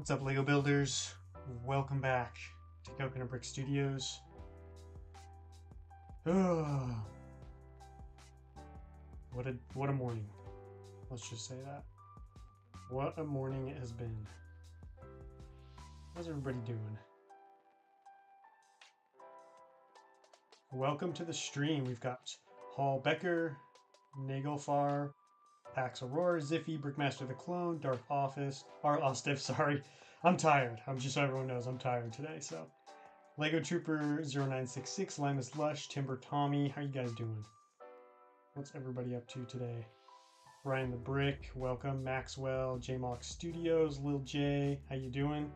What's up, Lego builders? Welcome back to Coconut Brick Studios. Oh, what a morning. Let's just say that. What a morning it has been. How's everybody doing? Welcome to the stream. We've got Hall Becker, Nagelfar, Pax Aurora, Ziffy, Brickmaster the Clone, Dark Office, Ostiff, sorry. I'm tired. I'm just so everyone knows I'm tired today, so. Lego Trooper 0966, Limus Lush, Timber Tommy, how you guys doing? What's everybody up to today? Ryan the Brick, welcome. Maxwell, JMock Studios, Lil J, how you doing?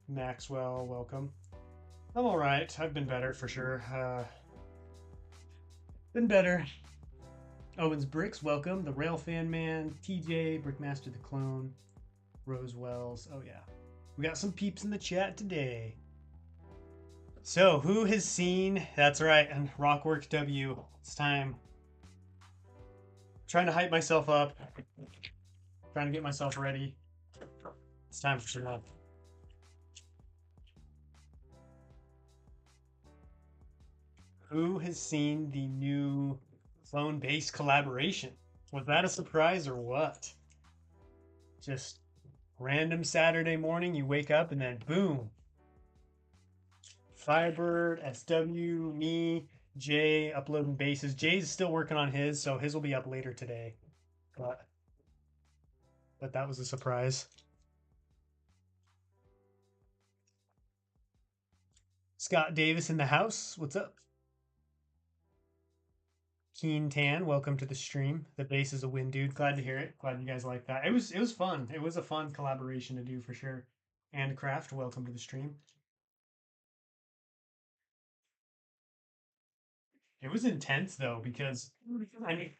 Maxwell, welcome. I'm alright. I've been better for sure. Been better. Owens Bricks, welcome. The Rail Fan Man, TJ, Brickmaster the Clone, Rose Wells. Oh yeah. We got some peeps in the chat today. So, who has seen, that's right, and Rockworks W, it's time. Trying to hype myself up. Trying to get myself ready. It's time for some love. Who has seen the new clone base collaboration? Was that a surprise or what? Just random Saturday morning, you wake up and then boom. Firebird, SW, me, Jay uploading bases. Jay's still working on his, so his will be up later today. But that was a surprise. Scott Davis in the house. What's up? Keen Tan, welcome to the stream. The base is a win, dude. Glad to hear it. Glad you guys like that. It was fun. It was a fun collaboration to do for sure. And Craft, welcome to the stream. It was intense though, because I mean,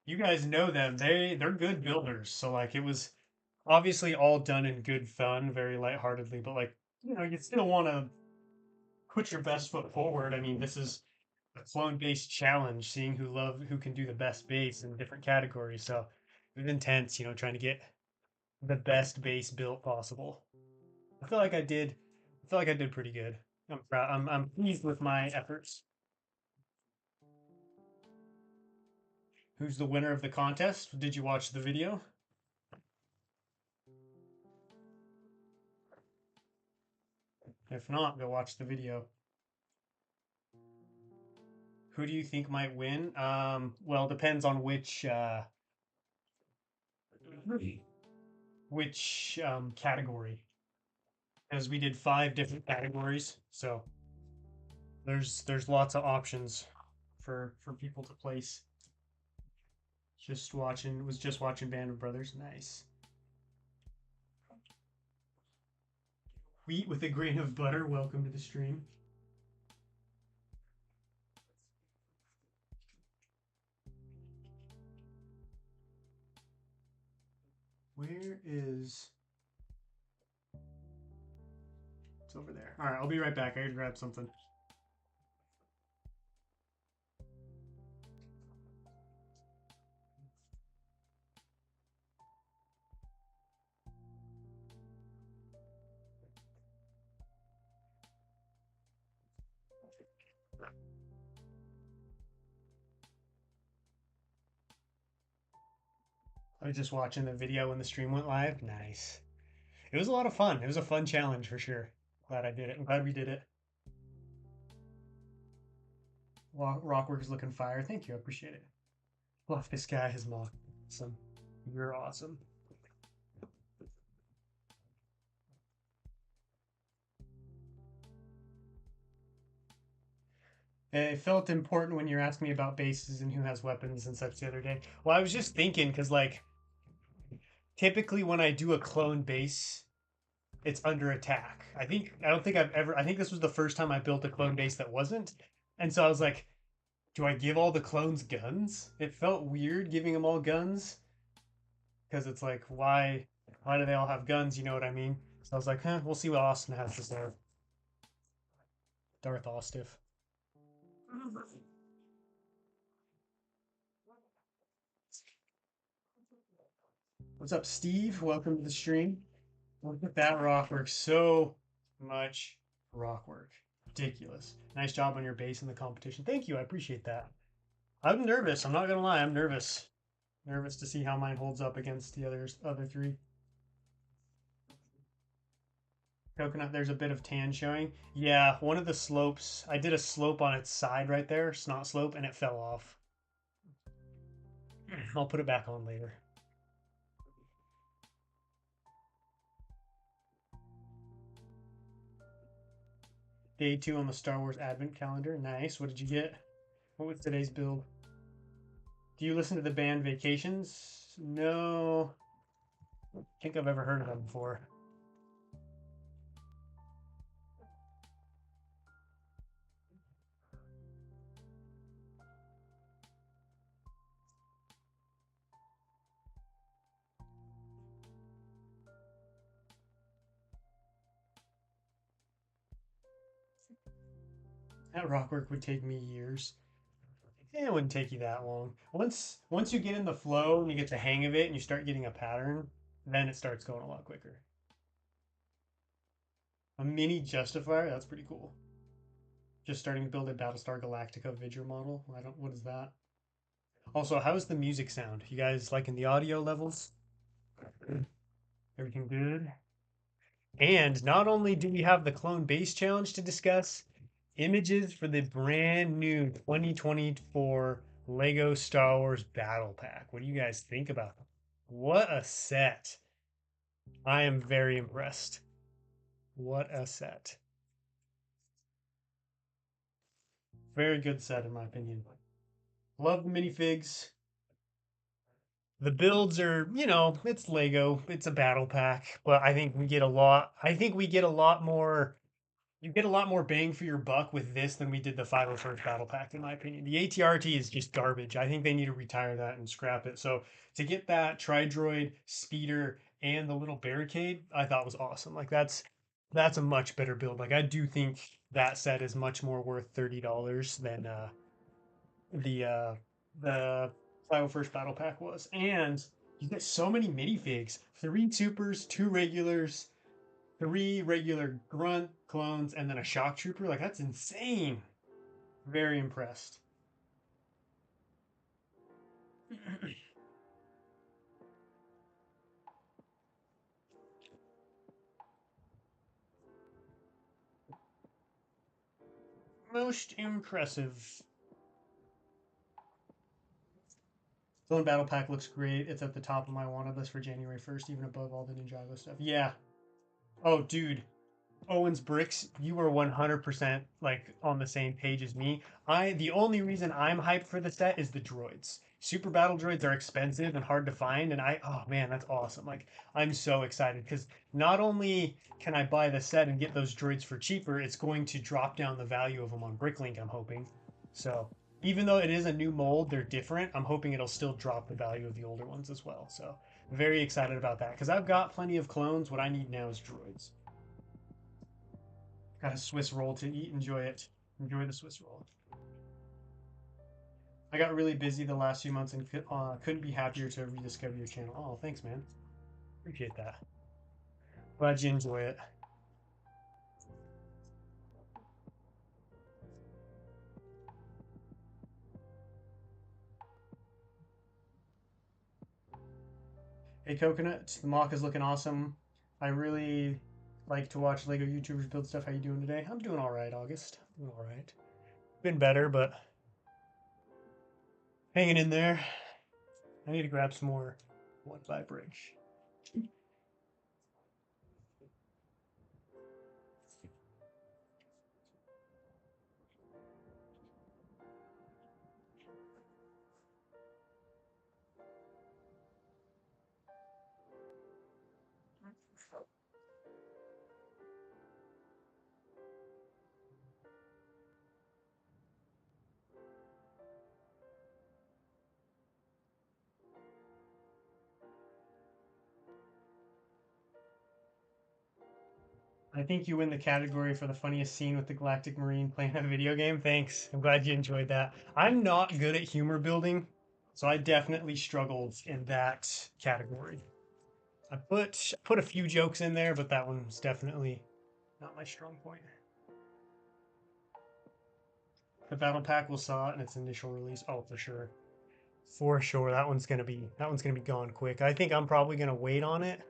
you guys know them. They're good builders. So like it was obviously all done in good fun, very lightheartedly, but like, you still want to put your best foot forward. I mean, this is a clone-based challenge, seeing who can do the best base in different categories. So it was intense, trying to get the best base built possible. I feel like I did. I feel like I did pretty good. I'm proud. I'm pleased with my efforts. Who's the winner of the contest? Did you watch the video? If not, go watch the video. Who do you think might win? Well, depends on which category, as we did 5 different categories, so there's lots of options for people to place. Was just watching Band of Brothers. Nice. Wheat with a grain of butter. Welcome to the stream. Where is... It's over there. All right, I'll be right back. I gotta grab something. I was just watching the video when the stream went live. Nice. It was a lot of fun. It was a fun challenge for sure. Glad I did it. I'm glad we did it. Rockworks looking fire. Thank you. I appreciate it. Love this guy is awesome. You're awesome. It felt important when you're asking me about bases and who has weapons and such the other day. Well, I was just thinking, because like typically when I do a clone base, it's under attack. I don't think I think this was the first time I built a clone base that wasn't. And so I was like, do I give all the clones guns? It felt weird giving them all guns. Because it's like, why do they all have guns? You know what I mean? So I was like, we'll see what Austin has to say. Darth Ostiff. What's up, Steve? Welcome to the stream. Look at that rock work. So much rock work. Ridiculous. Nice job on your base in the competition. Thank you. I appreciate that. I'm nervous. I'm not gonna lie. I'm nervous. Nervous to see how mine holds up against the other three. Coconut, there's a bit of tan showing. Yeah, one of the slopes. I did a slope on its side right there, snot slope, and it fell off. I'll put it back on later. Day 2 on the Star Wars Advent calendar. Nice. What did you get? What was today's build? Do you listen to the band Vacations? No. I think I've ever heard of them before. That rock work would take me years. It wouldn't take you that long. Once you get in the flow and you get the hang of it and you start getting a pattern, then it starts going a lot quicker. A mini justifier? That's pretty cool. Just starting to build a Battlestar Galactica Vidra model. I don't. What is that? Also, how's the music sound? You guys liking the audio levels? Everything good? And not only do we have the clone base challenge to discuss, images for the brand new 2024 Lego Star Wars Battle Pack. What do you guys think about them? What a set! I am very impressed. What a set. Very good set, in my opinion. Love the minifigs. The builds are, it's Lego. It's a battle pack, but I think we get a lot. I think we get a lot more. You get a lot more bang for your buck with this than we did the 501st battle pack, in my opinion. The ATRT is just garbage. I think they need to retire that and scrap it. So to get that Tridroid, Speeder, and the little barricade, I thought was awesome. Like that's a much better build. Like I do think that set is much more worth $30 than the uh the 501st battle pack was. And you get so many minifigs. 3 supers, 2 regulars, 3 regular grunt clones, and then a shock trooper. Like that's insane. Very impressed. Most impressive. Zone Battle Pack looks great. It's at the top of my wanted list for January 1st, even above all the Ninjago stuff. Yeah. Oh, dude. Owen's bricks, you were 100% like on the same page as me. The only reason I'm hyped for the set is the droids. Super battle droids are expensive and hard to find, and oh man, that's awesome. Like I'm so excited because not only can I buy the set and get those droids for cheaper, it's going to drop down the value of them on Bricklink, I'm hoping. So even though it is a new mold, they're different. I'm hoping it'll still drop the value of the older ones as well. So very excited about that because I've got plenty of clones. What I need now is droids. Got a Swiss roll to eat. Enjoy it. Enjoy the Swiss roll. I got really busy the last few months and couldn't be happier to rediscover your channel. Oh, thanks, man. Appreciate that. Glad you enjoy it. Hey, Coconut. The mock is looking awesome. I really like to watch Lego YouTubers build stuff. How you doing today? I'm doing all right, August. Doing all right. Been better, but hanging in there. I need to grab some more 1x bridge. I think you win the category for the funniest scene with the Galactic Marine playing a video game. Thanks. I'm glad you enjoyed that. I'm not good at humor building, so I definitely struggled in that category. I put a few jokes in there, but that one's definitely not my strong point. The battle pack will saw it in its initial release. Oh, for sure. For sure. That one's gonna be gone quick. I think I'm probably gonna wait on it.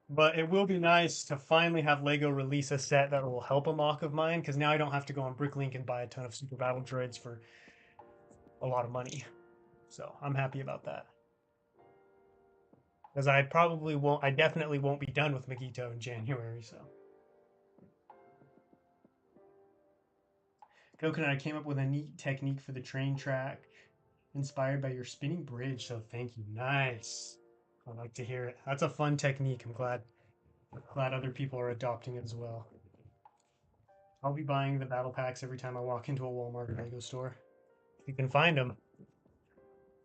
But it will be nice to finally have Lego release a set that will help a mock of mine, because now I don't have to go on Bricklink and buy a ton of Super Battle Droids for a lot of money. So I'm happy about that. Because I definitely won't be done with Mygeeto in January, so. Coconut, I came up with a neat technique for the train track inspired by your spinning bridge, so thank you. Nice. I like to hear it. That's a fun technique. I'm glad other people are adopting it as well. I'll be buying the battle packs every time I walk into a Walmart or Lego store. If you can find them.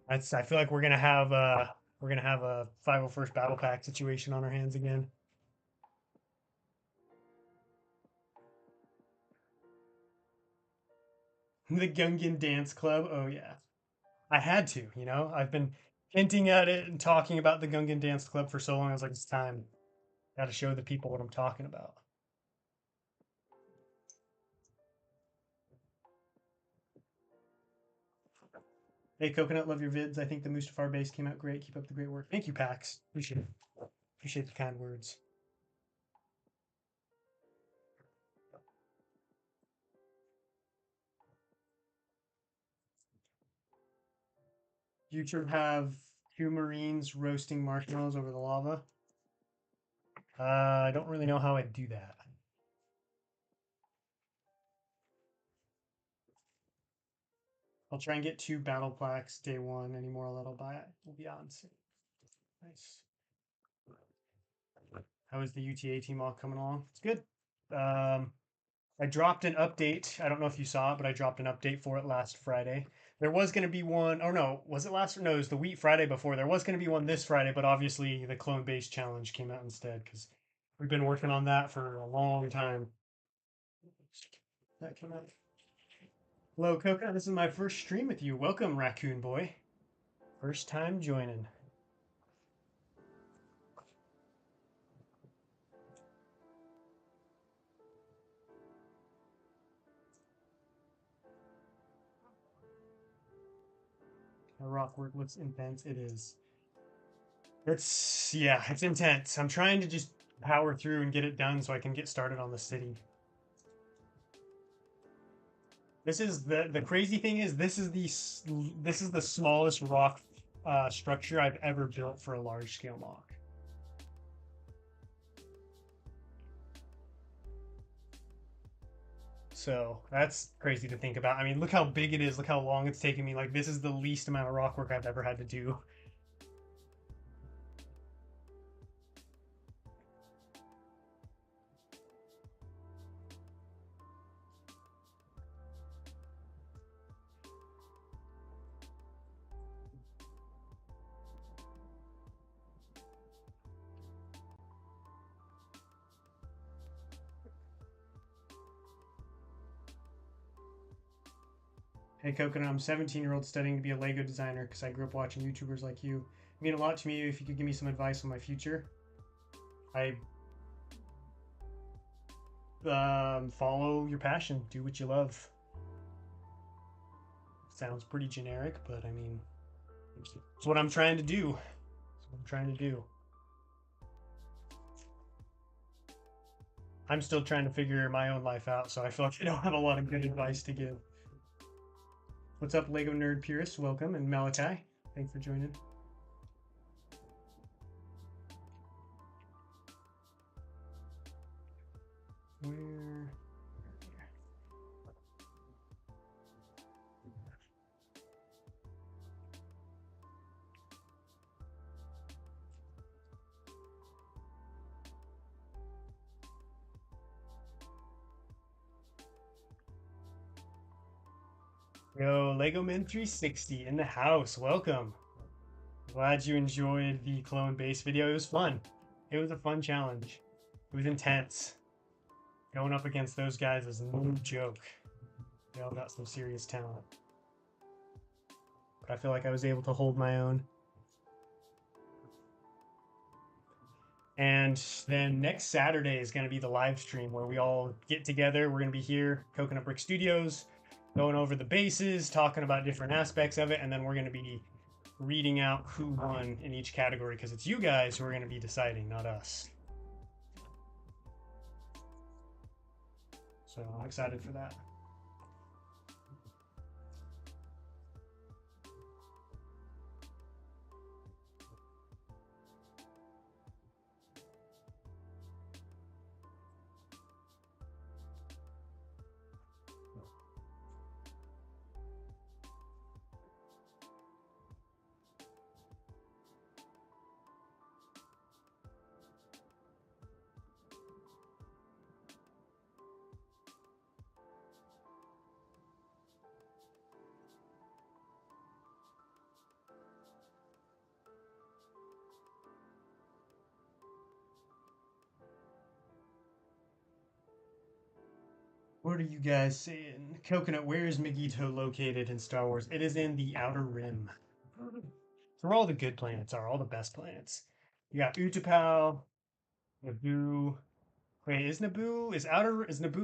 I feel like we're gonna have a 501st battle pack situation on our hands again. The Gungan Dance Club. Oh yeah. I had to, I've been hinting at it and talking about the Gungan Dance Club for so long. I was like, it's time. Got to show the people what I'm talking about. Hey, Coconut, love your vids. I think the Mustafar base came out great. Keep up the great work. Thank you, Pax. Appreciate it. Appreciate the kind words. You should have two Marines roasting marshmallows over the lava. I don't really know how I'd do that. I'll try and get two battle plaques day one. Any more that I'll buy it will be on soon. Nice. How is the UTA team all coming along? It's good. I dropped an update. I don't know if you saw it, but I dropped an update for it last Friday. There was going to be one, or no, was it last? No, it was the Wheat Friday before. There was going to be one this Friday, but obviously the clone base challenge came out instead because we've been working on that for a long time. That came out. Hello, Coca. This is my first stream with you. Welcome, Raccoon Boy. First time joining. Rock work looks intense. It is. It's intense. I'm trying to just power through and get it done so I can get started on the city. This is the crazy thing is this is the smallest rock structure I've ever built for a large scale mock. So that's crazy to think about. I mean, look how big it is. Look how long it's taken me. Like this is the least amount of rock work I've ever had to do. Hey Coconut, I'm 17-year-old studying to be a Lego designer because I grew up watching YouTubers like you. It mean a lot to me if you could give me some advice on my future. I follow your passion, do what you love. Sounds pretty generic, but I mean, it's what I'm trying to do. It's what I'm trying to do. I'm still trying to figure my own life out, so I feel like I don't have a lot of good advice to give. What's up, Lego Nerd Purist? Welcome, and Malachi, thanks for joining. Where? Yo, Lego Man 360 in the house. Welcome. Glad you enjoyed the clone base video. It was fun. It was a fun challenge. It was intense. Going up against those guys is no joke. They all got some serious talent. But I feel like I was able to hold my own. And then next Saturday is going to be the live stream where we all get together. We're going to be here, Coconut Brick Studios, going over the bases, talking about different aspects of it, and then we're going to be reading out who won in each category because it's you guys who are going to be deciding, not us. So I'm excited for that. What are you guys saying? Coconut, where is Mygeeto located in Star Wars? It is in the Outer Rim. It's where all the good planets are, all the best planets. You got Utapau, Naboo. Wait, is Naboo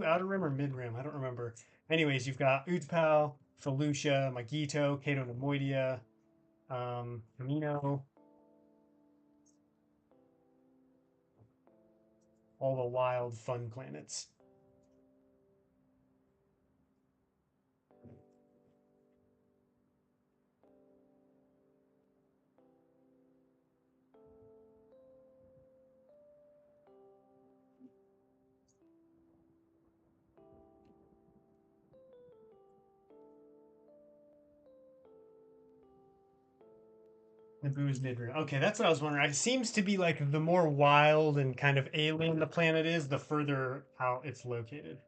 Outer Rim or Mid Rim? I don't remember. Anyways, you've got Utapau, Felucia, Mygeeto, Cato Nemoidia, Camino, all the wild, fun planets. Naboo's Mid Rim. Okay, that's what I was wondering. It seems to be like the more wild and kind of alien the planet is, the further out it's located.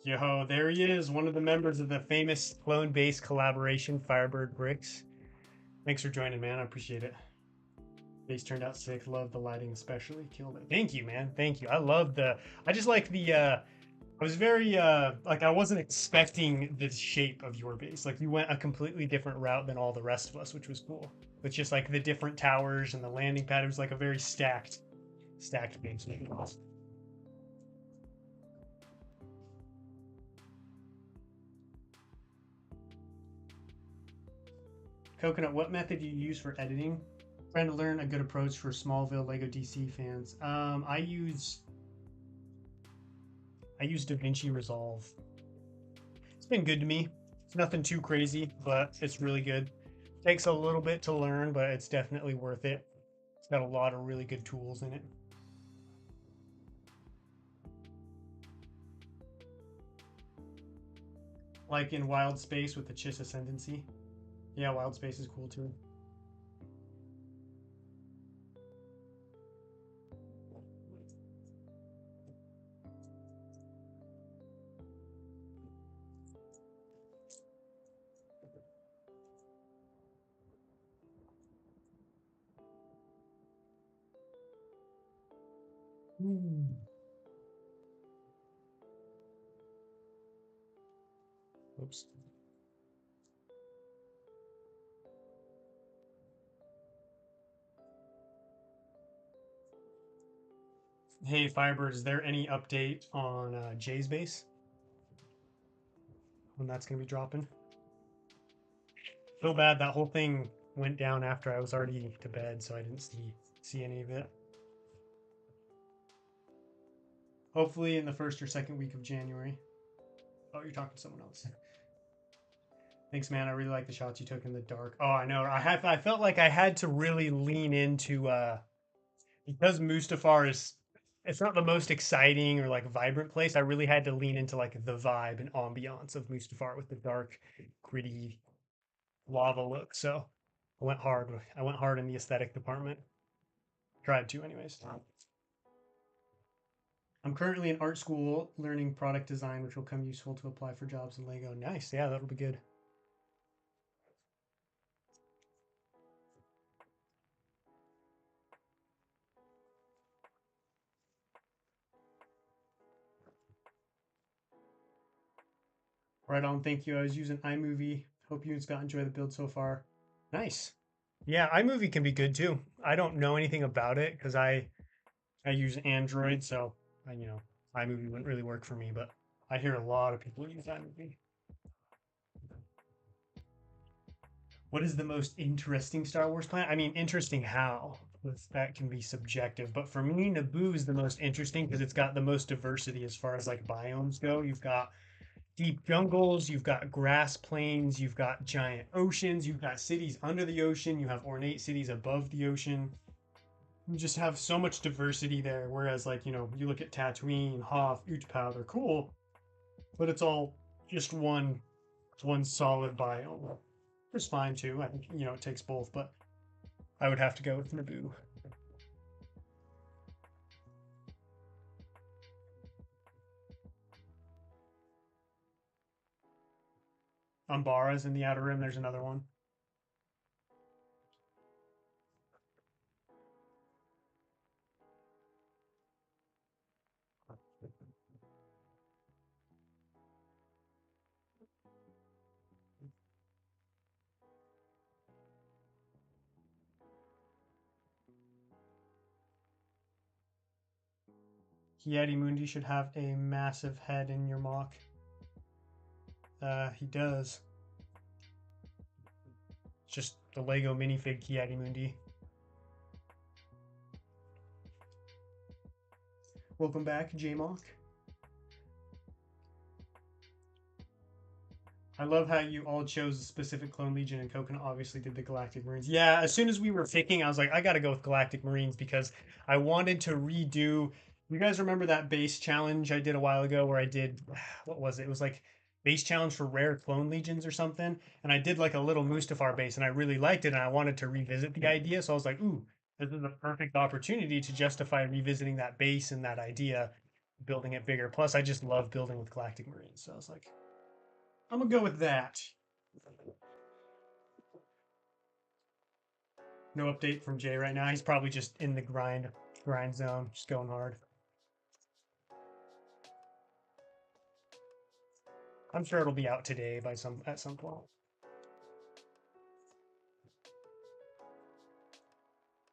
Yo, there he is, one of the members of the famous clone-based collaboration, Firebird Bricks. Thanks for joining, man. I appreciate it. Base turned out sick. Love the lighting, especially. Killed it. Thank you, man. Thank you. I love the. I just like the. I was very like I wasn't expecting the shape of your base. Like you went a completely different route than all the rest of us, which was cool. With just like the different towers and the landing pad, it was like a very stacked base. Coconut, what method do you use for editing? Trying to learn a good approach for Smallville Lego DC fans. I use DaVinci Resolve. It's been good to me. It's nothing too crazy, but it's really good. Takes a little bit to learn, but it's definitely worth it. It's got a lot of really good tools in it. Like in Wild Space with the Chiss Ascendancy. Yeah, Wild Space is cool too. Hmm. Oops. Hey, Firebird, is there any update on Jay's base? When that's going to be dropping? Feel bad that whole thing went down after I was already to bed, so I didn't see any of it. Hopefully in the first or second week of January. Oh, you're talking to someone else. Thanks, man. I really like the shots you took in the dark. Oh, I know. I felt like I had to really lean into because Mustafar is it's not the most exciting or like vibrant place. I really had to lean into like the vibe and ambiance of Mustafar with the dark, gritty lava look. So I went hard. I went hard in the aesthetic department. Tried to, anyways. I'm currently in art school learning product design, which will come useful to apply for jobs in Lego. Nice. Yeah, that'll be good. Right on. Thank you. I was using iMovie. Hope you and Scott enjoy the build so far. Nice. Yeah, iMovie can be good too. I don't know anything about it because I use Android, so iMovie wouldn't really work for me. But I hear a lot of people use iMovie. What is the most interesting Star Wars planet? I mean, interesting how? That can be subjective. But for me, Naboo is the most interesting because it's got the most diversity as far as like biomes go. You've got deep jungles, you've got grass plains, you've got giant oceans, you've got cities under the ocean, you have ornate cities above the ocean. You just have so much diversity there. Whereas, like, you look at Tatooine, Hoth, Utapau, they're cool, but it's all just one solid biome. It's fine too. I think it takes both, but I would have to go with Naboo. Umbara's in the Outer Rim. There's another one. Mundi should have a massive head in your mock. He does. It's just the Lego minifig Mundi. Welcome back, J-Mock. I love how you all chose a specific Clone Legion and Coconut obviously did the Galactic Marines. Yeah, as soon as we were picking, I was like, I gotta go with Galactic Marines because I wanted to redo. You guys remember that base challenge I did a while ago where I did, what was it? It was like base challenge for rare Clone Legions or something. And I did like a little Mustafar base and I really liked it and I wanted to revisit the idea. So I was like, ooh, this is a perfect opportunity to justify revisiting that base and that idea, building it bigger. Plus, I just love building with Galactic Marines. So I was like, I'm gonna go with that. No update from Jay right now. He's probably just in the grind zone, just going hard. I'm sure it'll be out today at some point.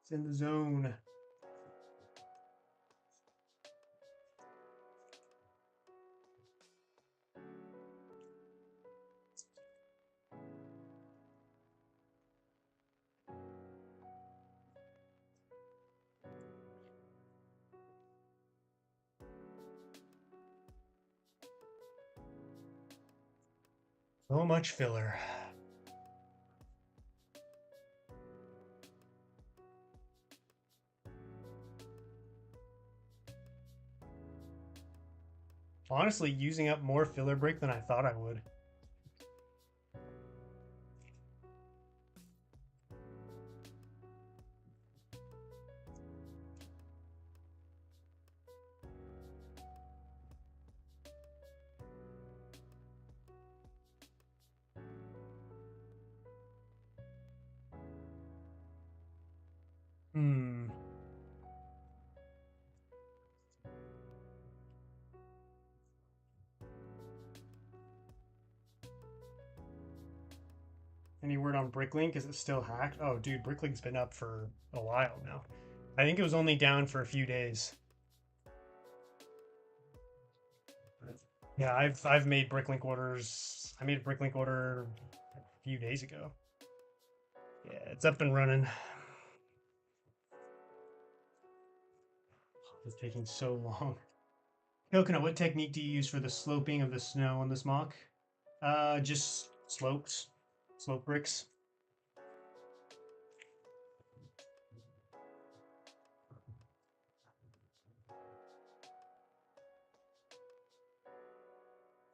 It's in the zone. So much filler. Honestly, using up more filler brick than I thought I would. Hmm. Any word on Bricklink? Is it still hacked? Oh, dude, Bricklink's been up for a while now. I think it was only down for a few days. Yeah, I've made Bricklink orders. I made a Bricklink order a few days ago. Yeah, it's up and running. It's taking so long. Coconut, what technique do you use for the sloping of the snow on this mock? Just slopes, slope bricks.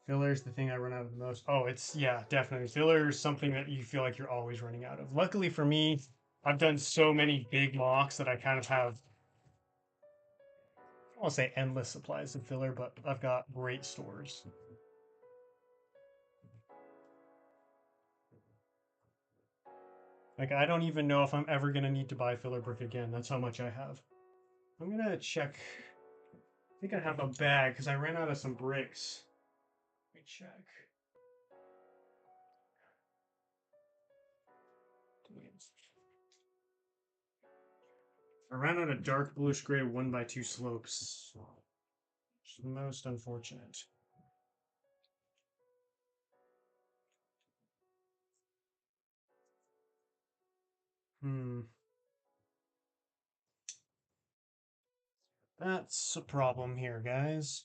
Filler is the thing I run out of the most. Oh, yeah, definitely. Filler is something that you feel like you're always running out of. Luckily for me, I've done so many big mocks that I kind of have, I won't say endless supplies of filler, but I've got great stores. Like, I don't even know if I'm ever going to need to buy filler brick again. That's how much I have. I'm going to check. I think I have a bag because I ran out of some bricks. Let me check. I ran out of dark bluish gray 1x2 slopes. Which is most unfortunate. Hmm. That's a problem here, guys.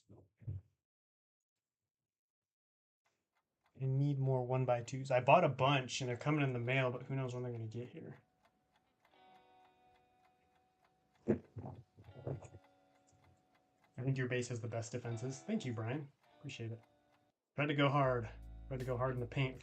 I need more 1x2s. I bought a bunch and they're coming in the mail, but who knows when they're going to get here. I think your base has the best defenses. Thank you, Brian. Appreciate it. Tried to go hard. Tried to go hard in the paint.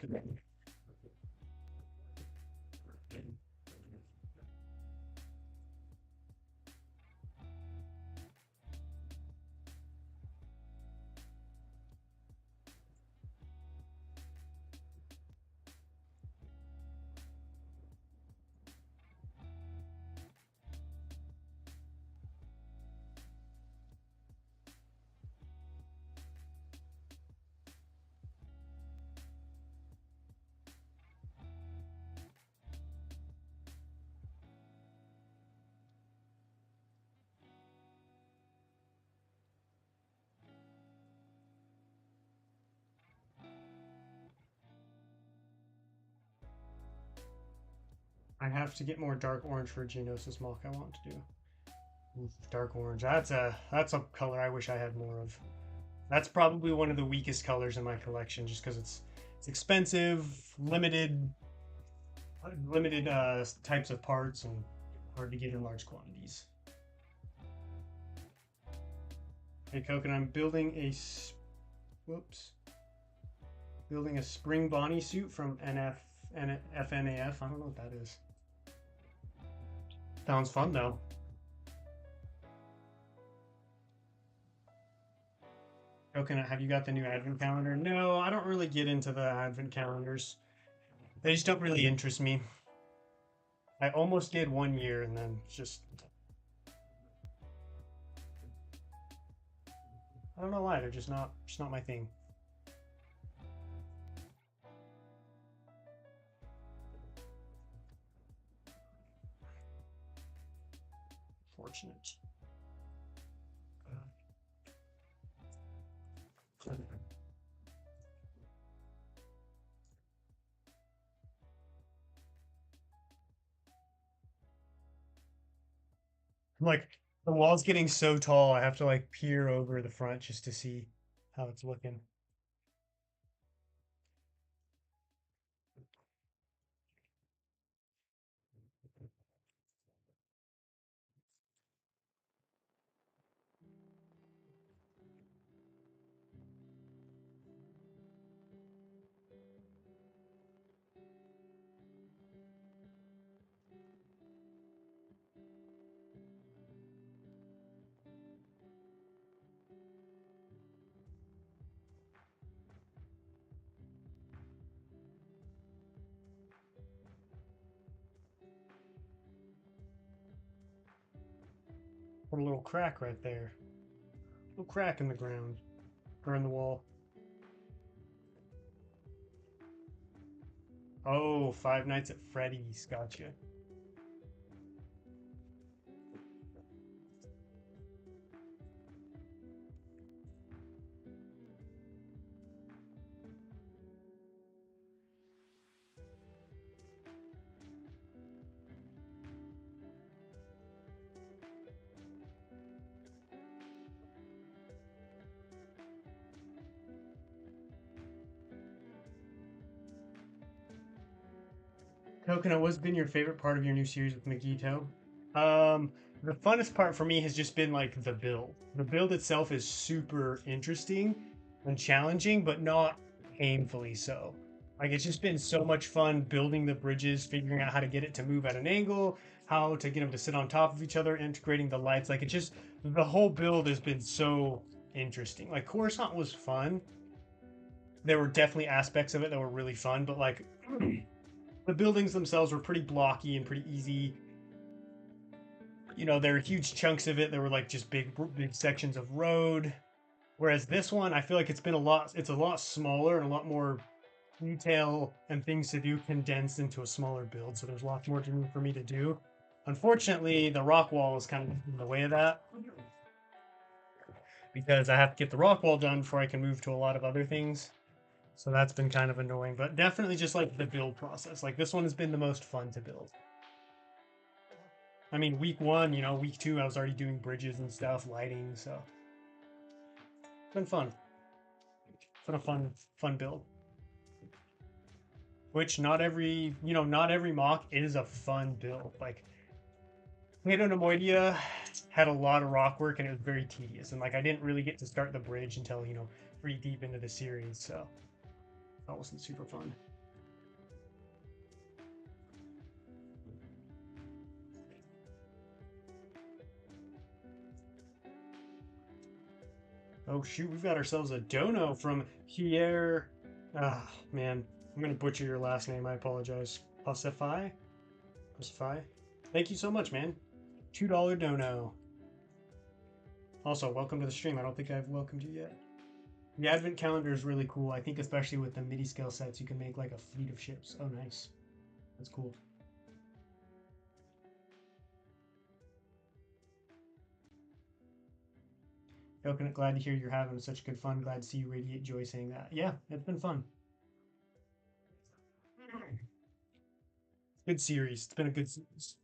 I have to get more dark orange for Geonosis Mock I want to do. Oof, dark orange. That's a color I wish I had more of. That's probably one of the weakest colors in my collection, just because it's expensive, limited types of parts, and hard to get in large quantities. Hey, Coke, and I'm building a whoops, building a spring Bonnie suit from FNAF. I don't know what that is. Sounds fun though. Coconut, have you got the new advent calendar? No, I don't really get into the advent calendars. They just don't really interest me. I almost did 1 year and then just I don't know why, they're just not my thing. Fortunate. Like the wall's getting so tall, I have to like peer over the front just to see how it's looking. Put a little crack right there. A little crack in the ground or in the wall. Oh, Five Nights at Freddy's. Gotcha. Coconut, what's been your favorite part of your new series with Mygeeto? The funnest part for me has just been like the build. The build itself is super interesting and challenging, but not painfully so. Like it's just been so much fun building the bridges, figuring out how to get it to move at an angle, how to get them to sit on top of each other, integrating the lights. Like it just the whole build has been so interesting. Like Coruscant was fun. There were definitely aspects of it that were really fun, but like the buildings themselves were pretty blocky and pretty easy. You know, there were huge chunks of it that were like just big sections of road. Whereas this one, I feel like it's a lot smaller and a lot more detail and things to do condensed into a smaller build. So there's lots more for me to do. Unfortunately, the rock wall is kind of in the way of that because I have to get the rock wall done before I can move to a lot of other things. So that's been kind of annoying, but definitely just like the build process. Like this one has been the most fun to build. I mean, week one, week two, I was already doing bridges and stuff, lighting, so it's been fun. It's been a fun build. Which not every mock is a fun build. Like Mygeeto Nemoidia had a lot of rock work and it was very tedious. And like I didn't really get to start the bridge until, pretty deep into the series, so that wasn't super fun. Oh shoot, we've got ourselves a dono from Pierre. Ah, man, I'm gonna butcher your last name. I apologize. Pasify? Pasify? Thank you so much, man. $2 dono. Also, welcome to the stream. I don't think I've welcomed you yet. The advent calendar is really cool. I think especially with the MIDI scale sets, you can make like a fleet of ships. Oh, nice. That's cool. Coconut, glad to hear you're having such good fun. Glad to see you radiate joy saying that. Yeah, it's been fun. Good series. It's been a good series.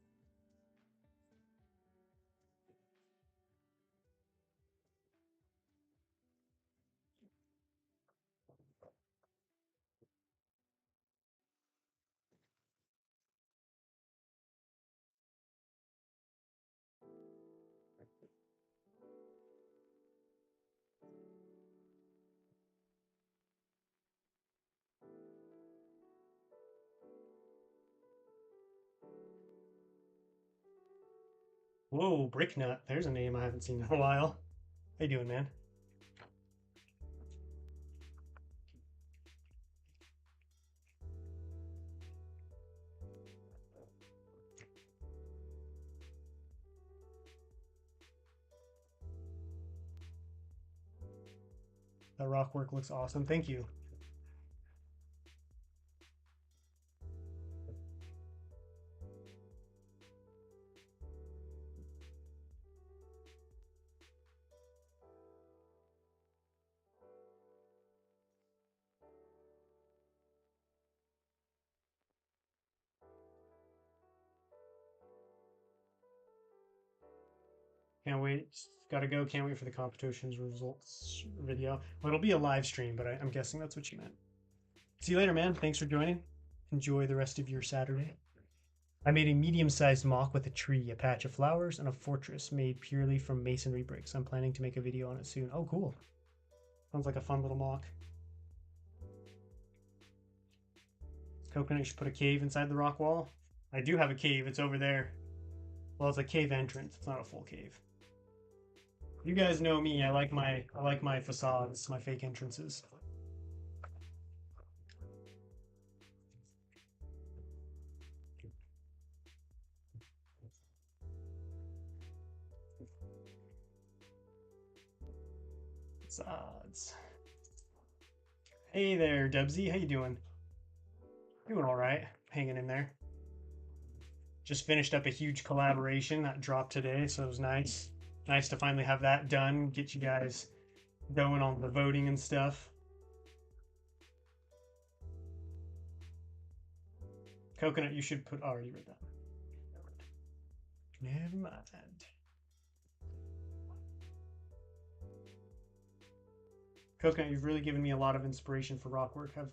Whoa, Bricknut. There's a name I haven't seen in a while. How you doing, man? That rock work looks awesome. Thank you. Can't wait. Gotta go. Can't wait for the competition's results video. Well, it'll be a live stream, but I'm guessing that's what you meant. See you later, man. Thanks for joining. Enjoy the rest of your Saturday. I made a medium-sized mock with a tree, a patch of flowers, and a fortress made purely from masonry bricks. I'm planning to make a video on it soon. Oh, cool. Sounds like a fun little mock. Coconut, you should put a cave inside the rock wall. I do have a cave. It's over there. Well, it's a cave entrance. It's not a full cave. You guys know me. I like my facades, my fake entrances. Facades. Hey there, Dubsy. How you doing? Doing all right. Hanging in there. Just finished up a huge collaboration that dropped today, so it was nice. Nice to finally have that done. Get you guys going on the voting and stuff. Coconut, you should put. Oh, I already read that. Never mind. Coconut, you've really given me a lot of inspiration for rock work. I've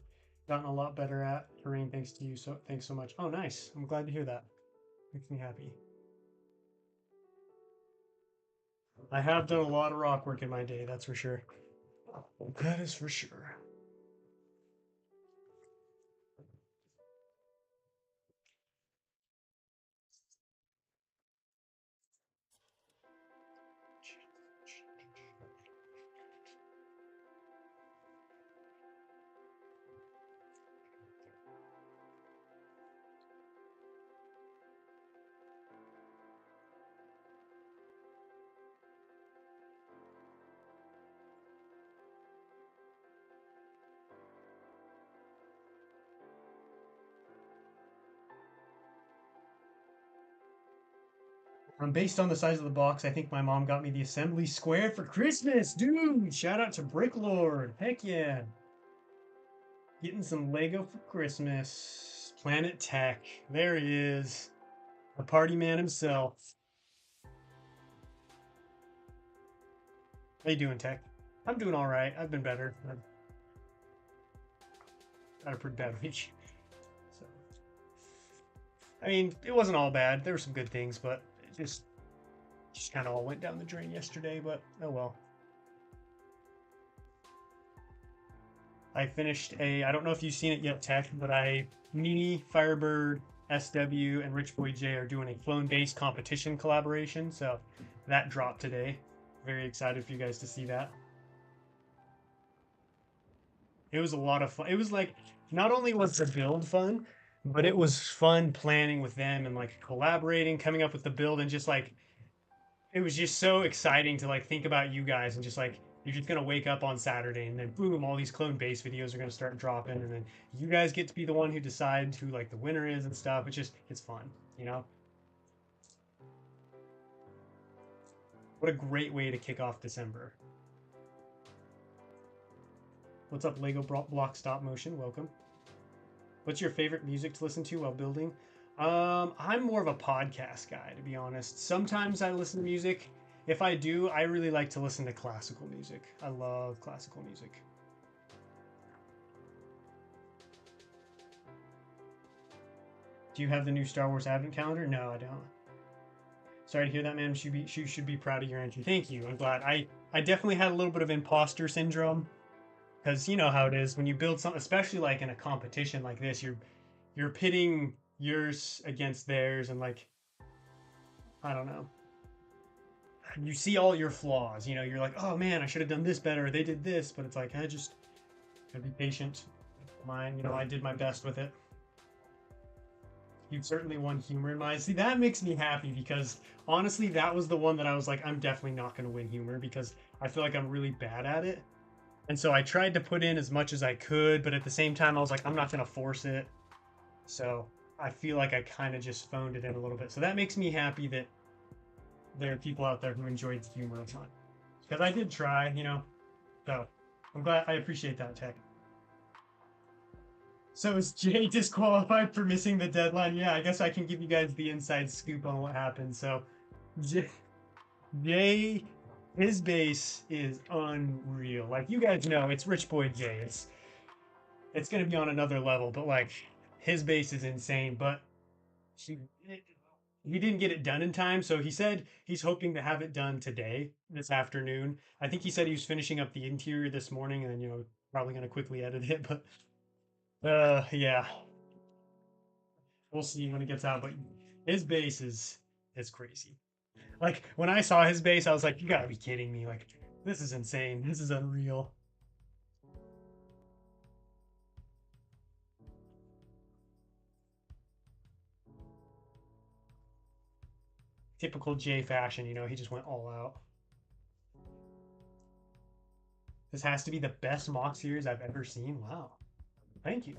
gotten a lot better at terrain thanks to you. So thanks so much. Oh, nice. I'm glad to hear that. Makes me happy. I have done a lot of rock work in my day, that's for sure. That is for sure. Based on the size of the box, I think my mom got me the assembly square for Christmas, dude. Shout out to Bricklord. Heck yeah. Getting some Lego for Christmas. Planet Tech. There he is. The party man himself. How you doing, Tech? I'm doing all right. I've been better. I've had a pretty bad week. So, I mean, it wasn't all bad. There were some good things, but it just kind of all went down the drain yesterday. But oh well. I finished I don't know if you've seen it yet, Tech, but me, Firebird, SW, and Rich Boy J are doing a clone-based competition collaboration. So that dropped today. Very excited for you guys to see that. It was a lot of fun. It was like, not only was the build fun, but it was fun planning with them and like collaborating, coming up with the build, and just like it was just so exciting to like think about you guys and just like you're just gonna wake up on Saturday and then boom, all these clone base videos are gonna start dropping, and then you guys get to be the one who decides who like the winner is and stuff. It's fun, you know. What a great way to kick off December. What's up, Lego Block Stop Motion? Welcome. What's your favorite music to listen to while building? I'm more of a podcast guy, to be honest. Sometimes I listen to music. If I do, I really like to listen to classical music. I love classical music. Do you have the new Star Wars Advent calendar? No, I don't. Sorry to hear that, man. You should be proud of your entry. Thank you. I'm glad. I definitely had a little bit of imposter syndrome because you know how it is when you build something, especially like in a competition like this. You're pitting yours against theirs, and like I don't know. You see all your flaws. You know, you're like, oh man, I should have done this better. They did this, but it's like I just gotta be patient. Mine, you know, I did my best with it. You've certainly won humor in mine. See, that makes me happy because honestly, that was the one that I was like, I'm definitely not going to win humor because I feel like I'm really bad at it. And so I tried to put in as much as I could, but at the same time, I was like, I'm not going to force it. So I feel like I kind of just phoned it in a little bit. So that makes me happy that there are people out there who enjoyed the humor a ton. Because I did try, you know. So I'm glad. I appreciate that, Tech. So is Jay disqualified for missing the deadline? Yeah, I guess I can give you guys the inside scoop on what happened. So Jay, his base is unreal. Like you guys know, it's Rich Boy Jay. It's gonna be on another level, but like his base is insane. But he he didn't get it done in time, so he said he's hoping to have it done today, this afternoon. I think he said he was finishing up the interior this morning, and then probably gonna quickly edit it. But yeah, we'll see when it gets out. But his base is crazy. Like when I saw his base, I was like, you gotta be kidding me. Like, this is insane. This is unreal. Typical Jay fashion, he just went all out. This has to be the best mock series I've ever seen. Wow. Thank you.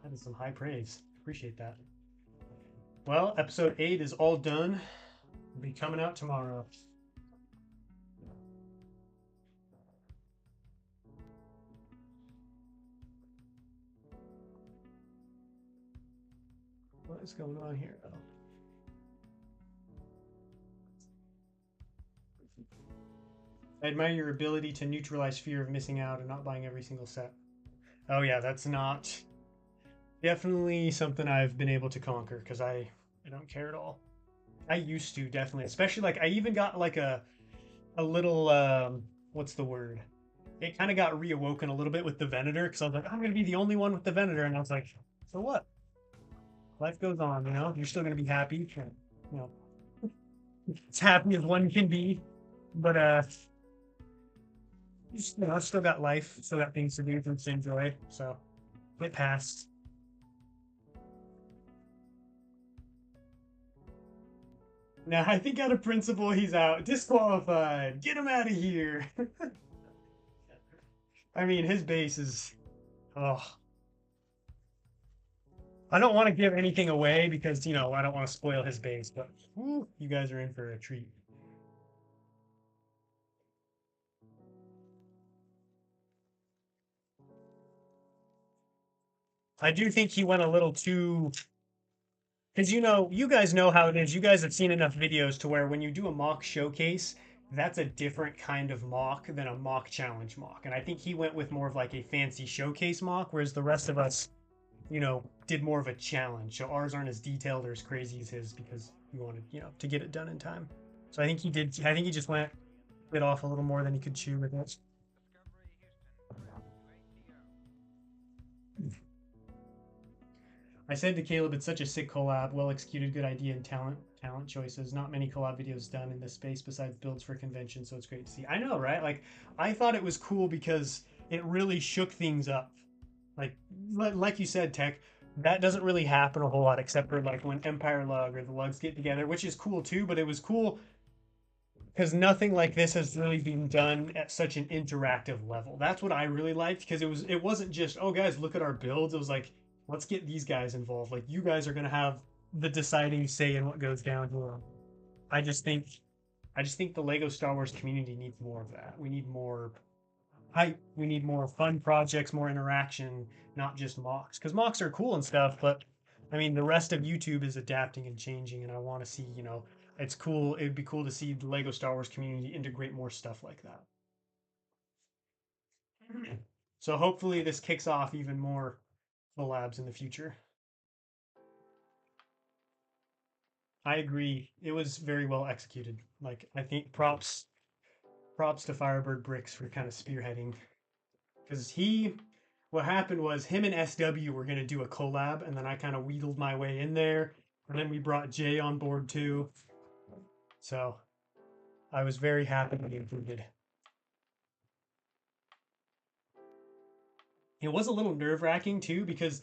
That is some high praise. Appreciate that. Well, episode 8 is all done. It'll be coming out tomorrow. What is going on here? Oh. I admire your ability to neutralize fear of missing out and not buying every single set. Oh yeah, that's not definitely something I've been able to conquer because I don't care at all. I used to definitely, especially like I even got like a little what's the word? It kind of got reawoken a little bit with the Venator because I was like, I'm gonna be the only one with the Venator, and I was like, so what? Life goes on, You're still gonna be happy, you know, as happy as one can be. But I still got life, still got things to do, things to enjoy. So it passed. Now I think out of principle he's out. Disqualified. Get him out of here. I mean his base is oh I don't want to give anything away because I don't want to spoil his base, but you guys are in for a treat. I do think he went a little too because you guys know how it is. You guys have seen enough videos to where when you do a mock showcase, that's a different kind of mock than a mock challenge mock. And I think he went with more of like a fancy showcase mock, whereas the rest of us, did more of a challenge. So ours aren't as detailed or as crazy as his because we wanted, to get it done in time. So I think he did. I think he just went bit off a little more than he could chew with it. I said to Caleb, it's such a sick collab, well executed, good idea, and talent choices. Not many collab videos done in this space besides builds for convention, so it's great to see. I know, right? Like, I thought it was cool because it really shook things up. Like, like you said, Tech, that doesn't really happen a whole lot except for like when Empire Lug or the Lugs get together, which is cool too. But it was cool because nothing like this has really been done at such an interactive level. That's what I really liked because it wasn't just, oh guys, look at our builds. It was like, let's get these guys involved. Like you guys are gonna have the deciding say in what goes down here. I just think I just think the Lego Star Wars community needs more of that. We need more hype. We need more fun projects, more interaction, not just mocks. Because mocks are cool and stuff, but I mean, the rest of YouTube is adapting and changing, and I want to see, it's cool. It'd be cool to see the Lego Star Wars community integrate more stuff like that. So hopefully, this kicks off even more collabs in the future. I agree. It was very well executed. Like I think props to Firebird Bricks for kind of spearheading because what happened was him and SW were gonna do a collab, and then I kind of wheedled my way in there, and then we brought Jay on board too. So I was very happy to be included. It was a little nerve wracking too because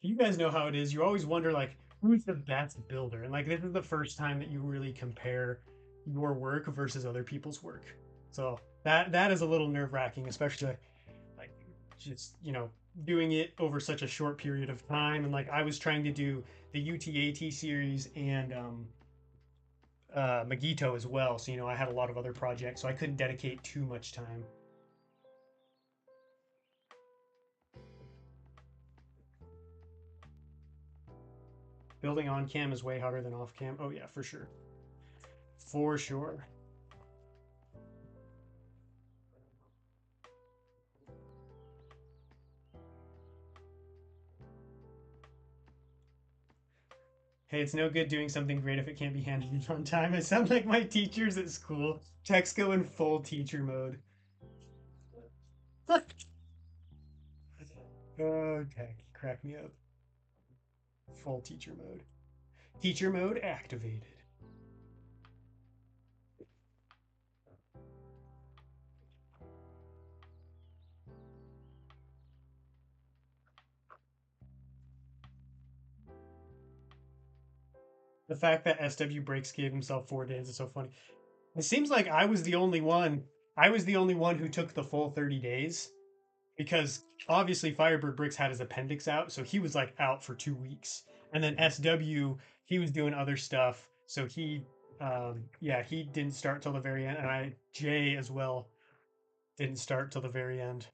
you guys know how it is. You always wonder like who's the best builder, and like this is the first time that you really compare your work versus other people's work. So that is a little nerve wracking, especially like just doing it over such a short period of time. And like I was trying to do the UTAT series and Mygeeto as well, so I had a lot of other projects, so I couldn't dedicate too much time. Building on cam is way harder than off cam. Oh yeah, for sure, for sure. Hey, it's no good doing something great if it can't be handed in on time. I sound like my teachers at school. Techs go in full teacher mode. Oh, tech, crack me up. Full teacher mode. Teacher mode activated. The fact that SW Breaks gave himself 4 days is so funny. It seems like I was the only one. I was the only one who took the full 30 days because obviously Firebird Bricks had his appendix out, so he was like out for 2 weeks. And then SW, he was doing other stuff, so yeah, he didn't start till the very end, and Jay as well didn't start till the very end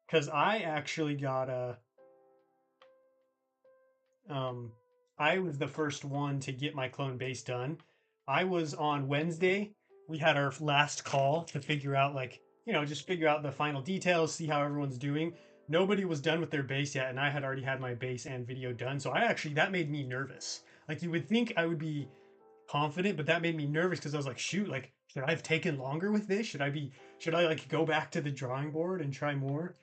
because I actually got a Um, I was the first one to get my clone base done. I was on Wednesday. We had our last call to figure out, like, just figure out the final details, see how everyone's doing. Nobody was done with their base yet, and I had already had my base and video done. So that made me nervous. Like, you would think I would be confident, but that made me nervous because I was like, shoot, like, should I have taken longer with this? Should I like go back to the drawing board and try more?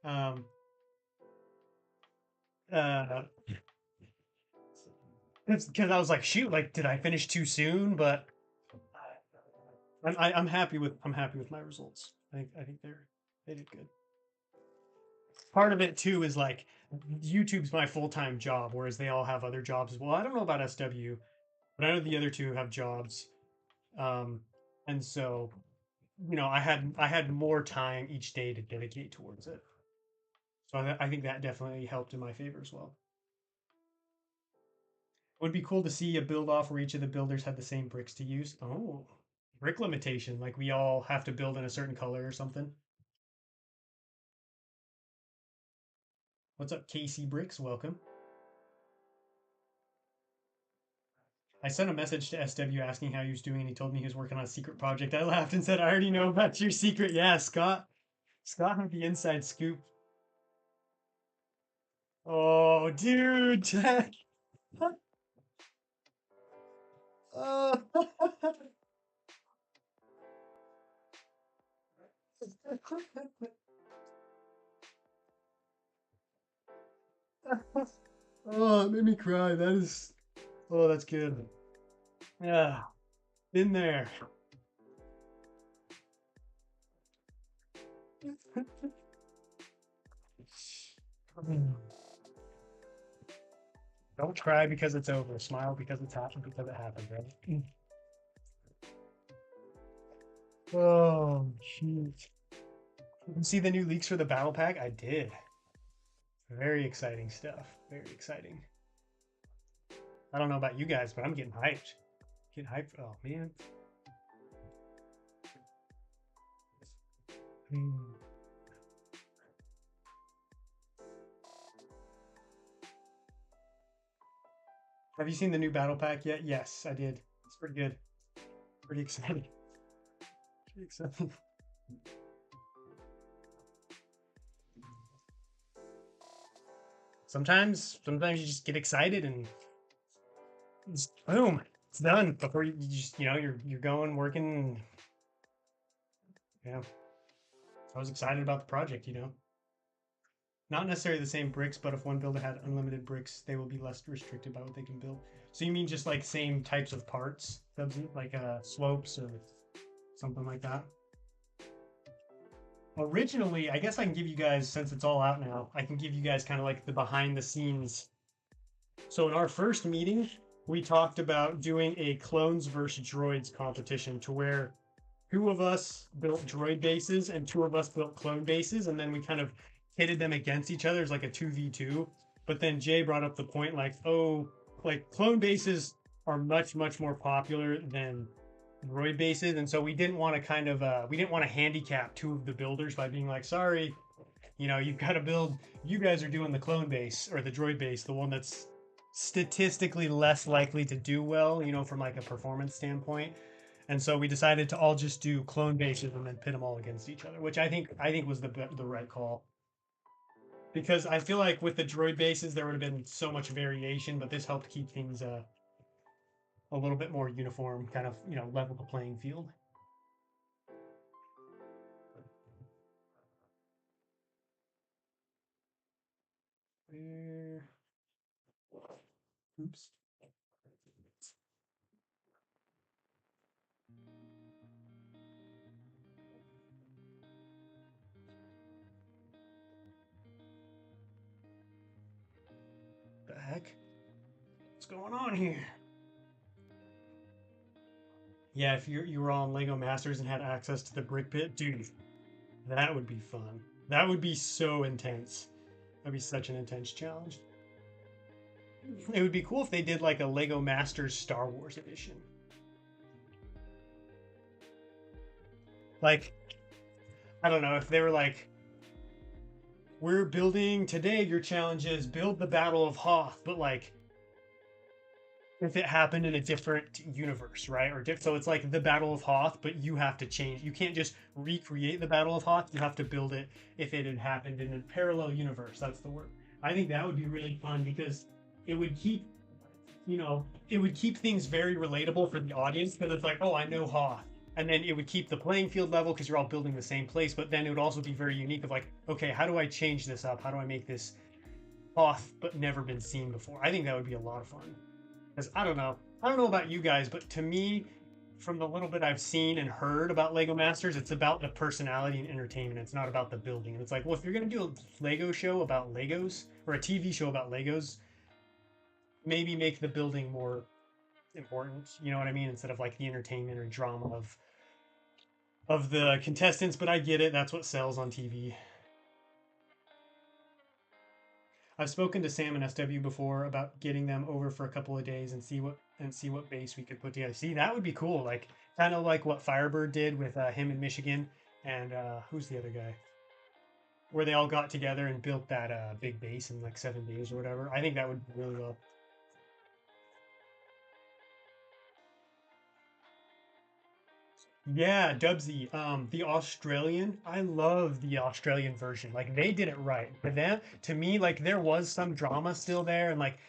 Um, uh, because I was like, shoot, like, did I finish too soon? But I'm happy with my results. I think they did good. Part of it too is like YouTube's my full time job, whereas they all have other jobs as well. I don't know about SW, but I know the other two have jobs, um, and so I had more time each day to dedicate towards it. So I think that definitely helped in my favor as well. It would be cool to see a build off where each of the builders had the same bricks to use. Oh, brick limitation, like we all have to build in a certain color or something. What's up, KC Bricks? Welcome. I sent a message to SW asking how he was doing, and he told me he was working on a secret project. I laughed and said, "I already know about your secret." Yeah, Scott. Scott had the inside scoop. Oh, dude, Jack. Oh. Oh, it made me cry. That is. Oh, that's good. Yeah, been there. Don't cry because it's over. Smile because it's happened because it happened, right? Oh, shoot. You see the new leaks for the battle pack? I did. Very exciting stuff. Very exciting. I don't know about you guys, but I'm getting hyped. Getting hyped. Oh, man. Hmm. Have you seen the new battle pack yet? Yes, I did. It's pretty good. Pretty exciting. Pretty exciting. Sometimes you just get excited and just, boom, it's done before you just you're going working. And, yeah, I was excited about the project. Not necessarily the same bricks, but if one builder had unlimited bricks, they will be less restricted by what they can build. So you mean just like same types of parts, like slopes or something like that? Originally, I guess I can give you guys, since it's all out now, I can give you guys kind of like the behind the scenes. So in our first meeting, we talked about doing a clones versus droids competition to where two of us built droid bases and two of us built clone bases, and then we kind of pitted them against each other as like a 2v2. But then Jay brought up the point like, oh, like clone bases are much, much more popular than droid bases. And so we didn't want to we didn't want to handicap two of the builders by being like, sorry, you've got to build, you guys are doing the clone base or the droid base, the one that's statistically less likely to do well, from like a performance standpoint. And so we decided to all just do clone bases and then pit them all against each other, which I think was the right call. Because I feel like with the droid bases there would have been so much variation, but this helped keep things a little bit more uniform, kind of level the playing field. Where? Oops. The heck? What's going on here? Yeah, if you were on Lego Masters and had access to the brick pit, dude, that would be fun. That would be so intense. That'd be such an intense challenge. It would be cool if they did like a Lego Masters Star Wars edition. Like, I don't know if they were like, we're building today, your challenge is build the Battle of Hoth, but like if it happened in a different universe, right? So it's like the Battle of Hoth, but you have to change. You can't just recreate the Battle of Hoth. You have to build it if it had happened in a parallel universe. That's the word. I think that would be really fun because it would keep, it would keep things very relatable for the audience because it's like, oh, I know Hoth. And then it would keep the playing field level because you're all building the same place. But then it would also be very unique of like, okay, how do I change this up? How do I make this Hoth but never been seen before? I think that would be a lot of fun. Because I don't know about you guys, but to me, from the little bit I've seen and heard about Lego Masters, it's about the personality and entertainment. It's not about the building. And it's like, well, if you're gonna do a Lego show about Legos or a TV show about Legos, maybe make the building more important. You know what I mean? Instead of like the entertainment or drama of the contestants. But I get it. That's what sells on TV. I've spoken to Sam and SW before about getting them over for a couple of days and see what base we could put together. See, that would be cool. Like kind of like what Firebird did with him in Michigan and who's the other guy? Where they all got together and built that big base in like 7 days or whatever. I think that would be really well. Yeah, Dubsy. The Australian. I love the Australian version. Like they did it right. For them, to me, like there was some drama still there, and like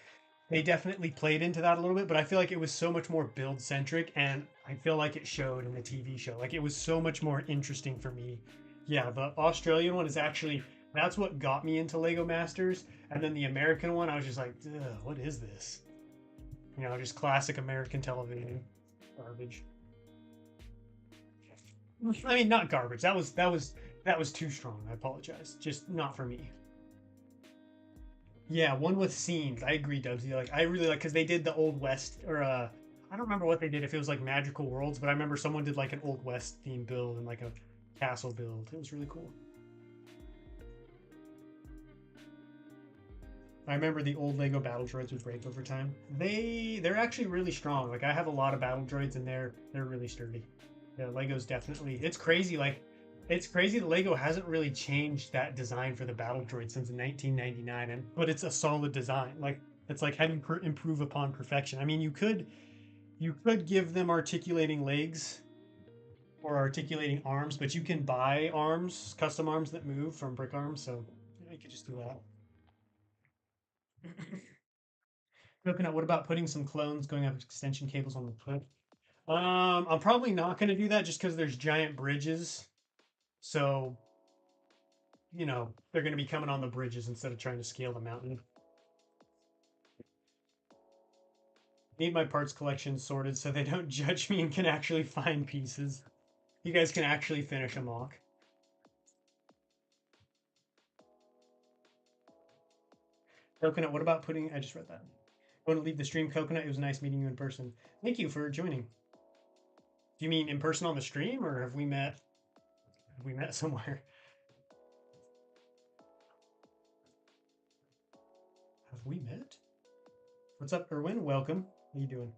they definitely played into that a little bit. But I feel like it was so much more build centric, and I feel like it showed in the TV show. Like it was so much more interesting for me. Yeah, the Australian one is actually that's what got me into Lego Masters, and then the American one, I was just like, ugh, what is this? You know, just classic American television garbage. I mean, not garbage. That was too strong. I apologize. Just not for me. Yeah, one with scenes. I agree, Dubsy. Like I really like because they did the Old West or I don't remember what they did if it was like Magical Worlds, but I remember someone did like an Old West theme build and like a castle build. It was really cool. I remember the old Lego battle droids would break over time. They're actually really strong. Like I have a lot of battle droids and they're really sturdy. Yeah, Lego's definitely it's crazy. Like it's crazy that Lego hasn't really changed that design for the battle droid since 1999, and but it's a solid design. Like it's like having improve upon perfection. I mean, you could give them articulating legs or articulating arms, but you can buy arms, custom arms that move from brick arms. So yeah, you could just do that. Coconut, what about putting some clones going up extension cables on the clip? I'm probably not going to do that just because there's giant bridges. So, they're going to be coming on the bridges instead of trying to scale the mountain. Need my parts collection sorted so they don't judge me and can actually find pieces. You guys can actually finish a mock. Coconut, what about putting? I just read that. I want to leave the stream, Coconut. It was nice meeting you in person. Thank you for joining. Do you mean in person on the stream, or have we met? Have we met somewhere? Have we met? What's up, Erwin? Welcome. How you doing?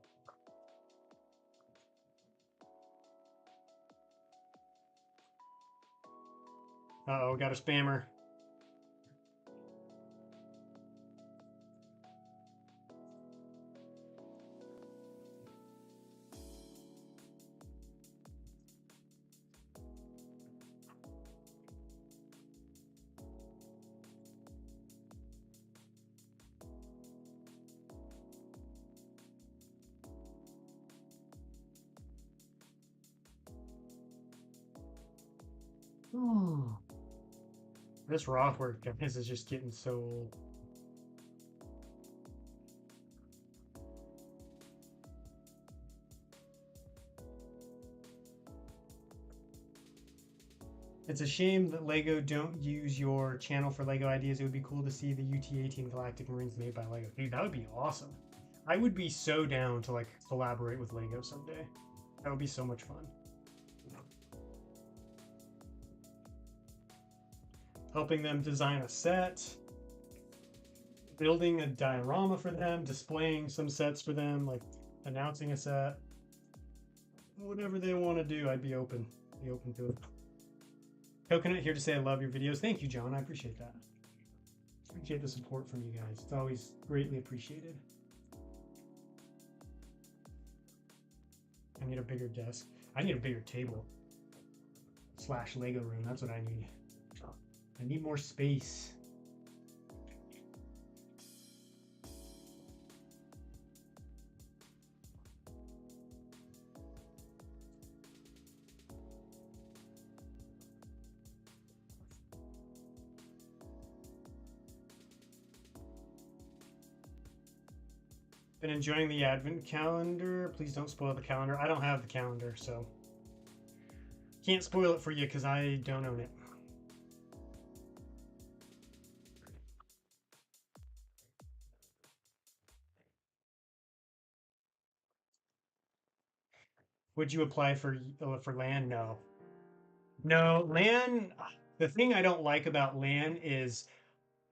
Uh-oh, got a spammer. Oh. This Rothwork, guys, is just getting so old. It's a shame that Lego don't use your channel for Lego ideas. It would be cool to see the UT-18 Galactic Marines made by Lego. Dude, that would be awesome. I would be so down to like collaborate with Lego someday. That would be so much fun. Helping them design a set, building a diorama for them, displaying some sets for them, like announcing a set. Whatever they want to do, I'd be open. Be open to it. Coconut here to say I love your videos. Thank you, John. I appreciate that. Appreciate the support from you guys. It's always greatly appreciated. I need a bigger desk. I need a bigger table. Slash Lego room. That's what I need. I need more space. Been enjoying the advent calendar. Please don't spoil the calendar. I don't have the calendar, so can't spoil it for you because I don't own it. Would you apply for LAN? No, no LAN. The thing I don't like about LAN is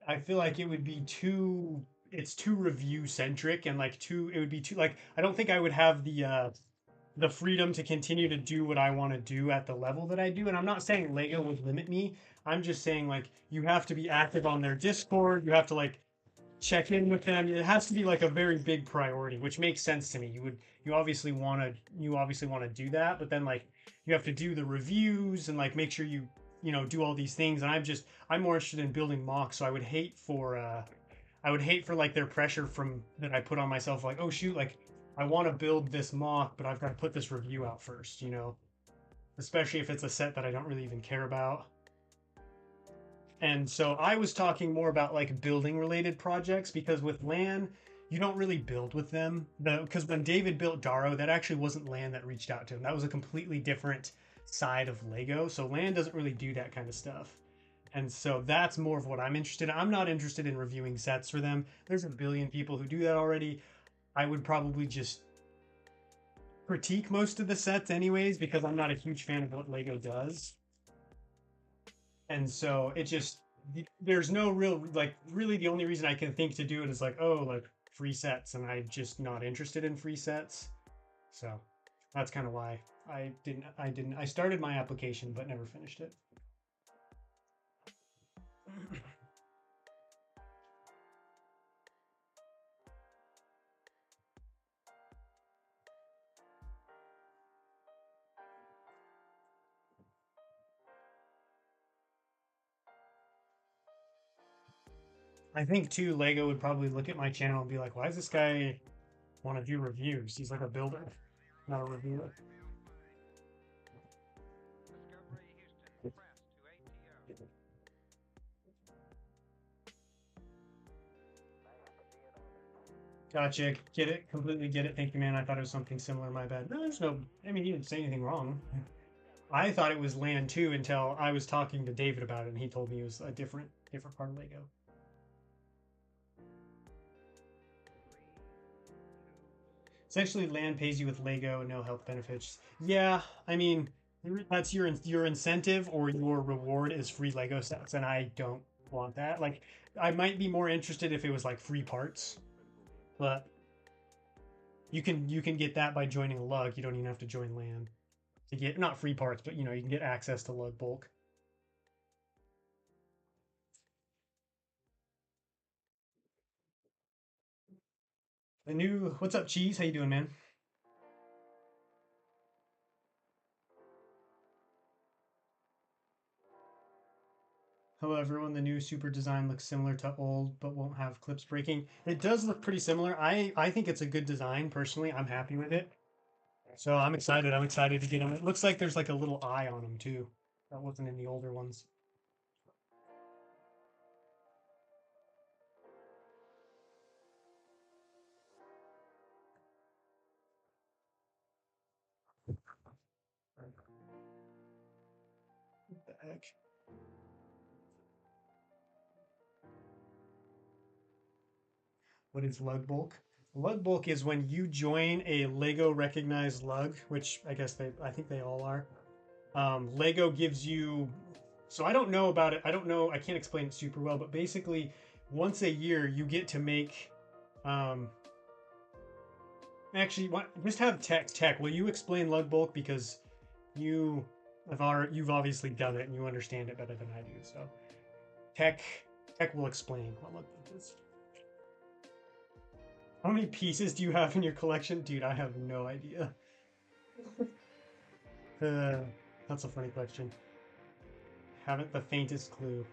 I feel like it would be too it's too review centric and like too it would be too like I don't think I would have the freedom to continue to do what I want to do at the level that I do. And I'm not saying Lego would limit me. I'm just saying like you have to be active on their Discord. You have to like check in with them. It has to be like a very big priority, which makes sense to me. You obviously want to do that, but then like you have to do the reviews and like make sure you do all these things. And I'm more interested in building mocks, so I would hate for like their pressure from that I put on myself like, oh shoot, like I want to build this mock, but I've got to put this review out first. Especially if it's a set that I don't really even care about. And so I was talking more about like building related projects because with LAN, you don't really build with them. Because when David built Daro, that actually wasn't LAN that reached out to him. That was a completely different side of Lego. So LAN doesn't really do that kind of stuff. And so that's more of what I'm interested in. I'm not interested in reviewing sets for them. There's a billion people who do that already. I would probably just critique most of the sets anyways because I'm not a huge fan of what Lego does. And so it just there's no real like really the only reason I can think to do it is like oh like free sets and I'm just not interested in free sets. So that's kind of why I started my application but never finished it. I think too Lego would probably look at my channel and be like, why does this guy want to do reviews? He's like a builder, not a reviewer. Gotcha. Get it. Completely get it. Thank you, man. I thought it was something similar. My bad. No, there's no. I mean, you didn't say anything wrong. I thought it was land too until I was talking to David about it, and he told me it was a different part of Lego. Essentially, land pays you with Lego and no health benefits. Yeah, I mean, that's your incentive or your reward is free Lego sets, and I don't want that. Like, I might be more interested if it was like free parts, but you can get that by joining a lug. You don't even have to join land to get not free parts, but you can get access to lug bulk. The new what's up, cheese? How you doing, man? Hello, everyone. The new super design looks similar to old, but won't have clips breaking. It does look pretty similar. I think it's a good design. Personally, I'm happy with it. So I'm excited. I'm excited to get them. It looks like there's like a little eye on them too. That wasn't in the older ones. What the heck? What is lug bulk? Lug bulk is when you join a Lego recognized lug, which I think they all are. Lego gives you. So I don't know about it. I don't know. I can't explain it super well, but basically, once a year you get to make. Um, Actually, just have tech. Will you explain lug bulk because you you've obviously done it and you understand it better than I do. So tech tech will explain what lug bulk is. How many pieces do you have in your collection, dude? I have no idea. Uh, that's a funny question. Haven't the faintest clue.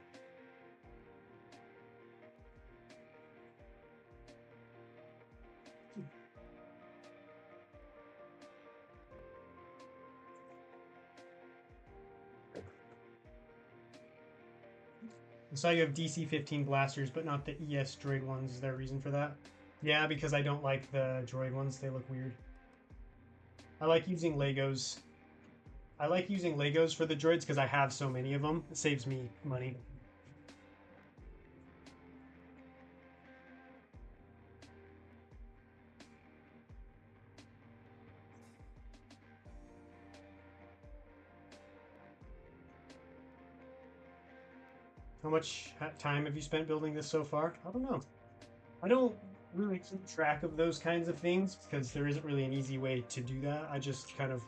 I saw you have DC-15 blasters, but not the ES droid ones. Is there a reason for that? Yeah, because I don't like the droid ones. They look weird. I like using Legos. I like using Legos for the droids because I have so many of them. It saves me money. How much time have you spent building this so far? I don't know. I don't really keep track of those kinds of things because there isn't really an easy way to do that. I just kind of,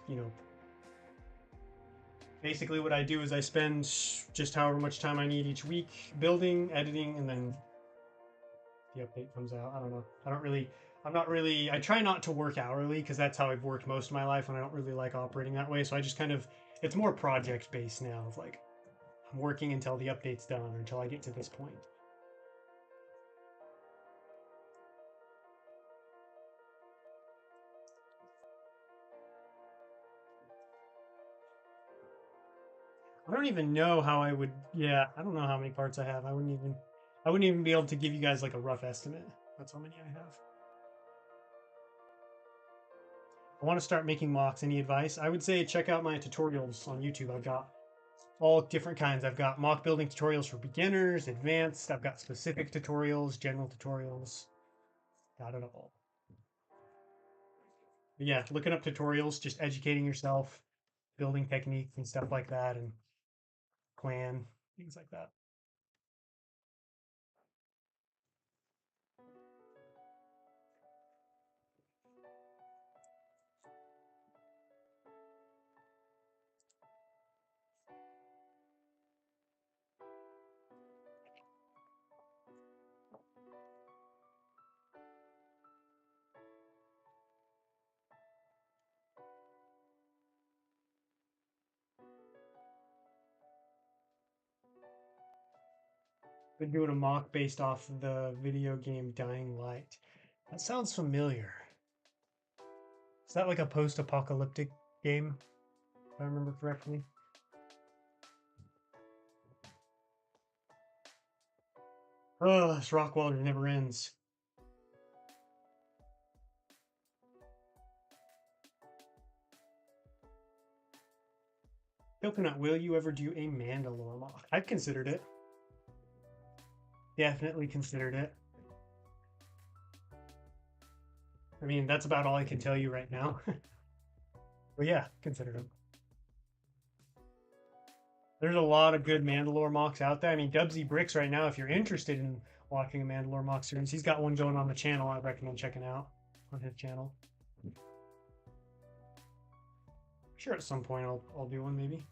basically what I do is I spend just however much time I need each week building, editing, and then the update comes out. I don't know. I'm not really, I try not to work hourly because that's how I've worked most of my life and I don't really like operating that way. So I just kind of, it's more project based now of like, I'm working until the update's done or until I get to this point. I don't even know how I would, yeah, I don't know how many parts I have. I wouldn't even be able to give you guys like a rough estimate. That's how many I have. I want to start making mocks. Any advice? I would say check out my tutorials on YouTube. I've got all different kinds. I've got mock building tutorials for beginners, advanced. I've got specific tutorials, general tutorials. Got it all. But yeah, looking up tutorials, just educating yourself, building techniques and stuff like that, and clan, things like that. Been doing a mock based off the video game Dying Light. That sounds familiar. Is that like a post-apocalyptic game, if I remember correctly? Oh, this rock water never ends. Coconut, will you ever do a Mandalore mock? I've considered it. Definitely considered it. I mean, that's about all I can tell you right now. But yeah, considered them. There's a lot of good Mandalore mocks out there. I mean, Dubsy Bricks right now, if you're interested in watching a Mandalore mock series, he's got one going on the channel I recommend checking out on his channel. Sure, at some point I'll do one maybe.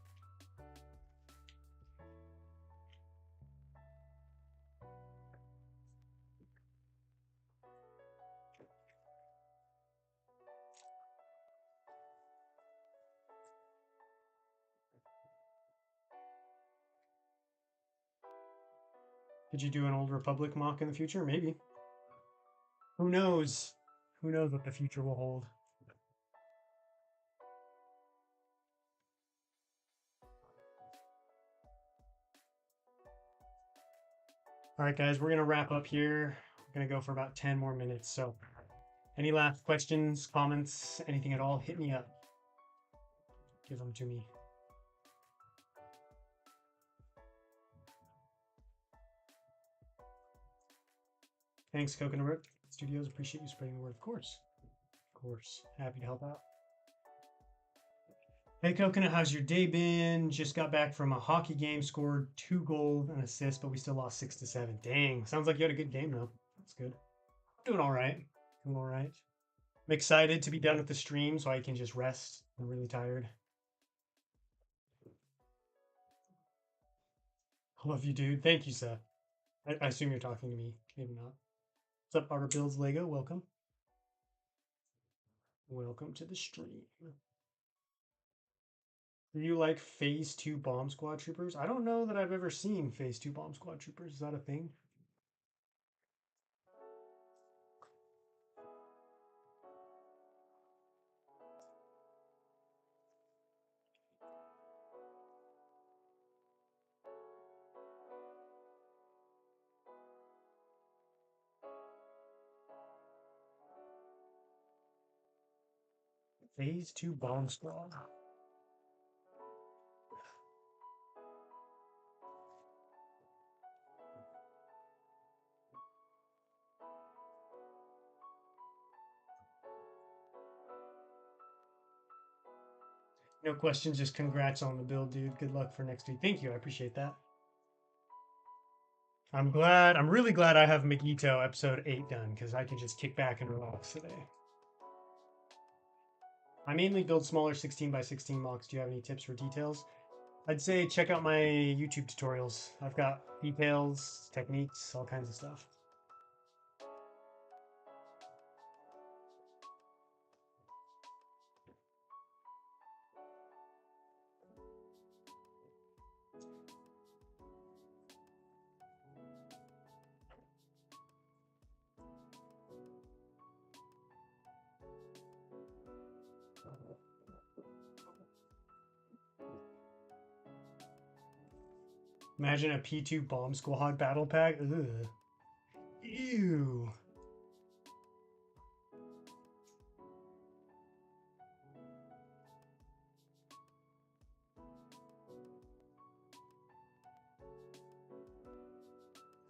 Could you do an Old Republic mock in the future? Maybe. Who knows? Who knows what the future will hold? All right, guys, we're going to wrap up here. We're going to go for about 10 more minutes. So, any last questions, comments, anything at all, hit me up. Give them to me. Thanks, Coconut Root Studios. Appreciate you spreading the word. Of course. Of course. Happy to help out. Hey, Coconut, how's your day been? Just got back from a hockey game, scored 2 goals and assists, but we still lost 6-7. Dang. Sounds like you had a good game, though. That's good. Doing all right. Doing all right. I'm excited to be done with the stream so I can just rest. I'm really tired. I love you, dude. Thank you, Seth. I assume you're talking to me. Maybe not. What's up, Arbor Builds Lego? Welcome. Welcome to the stream. Do you like Phase 2 Bomb Squad Troopers? I don't know that I've ever seen Phase 2 Bomb Squad Troopers. Is that a thing? Phase 2 Bomb Squad. No questions, just congrats on the build, dude. Good luck for next week. Thank you. I appreciate that. I'm really glad I have Mygeeto episode 8 done because I can just kick back and relax today. I mainly build smaller 16 by 16 mocks. Do you have any tips or details? I'd say check out my YouTube tutorials. I've got details, techniques, all kinds of stuff. Imagine a P2 bomb squad battle pack. Ugh. Ew.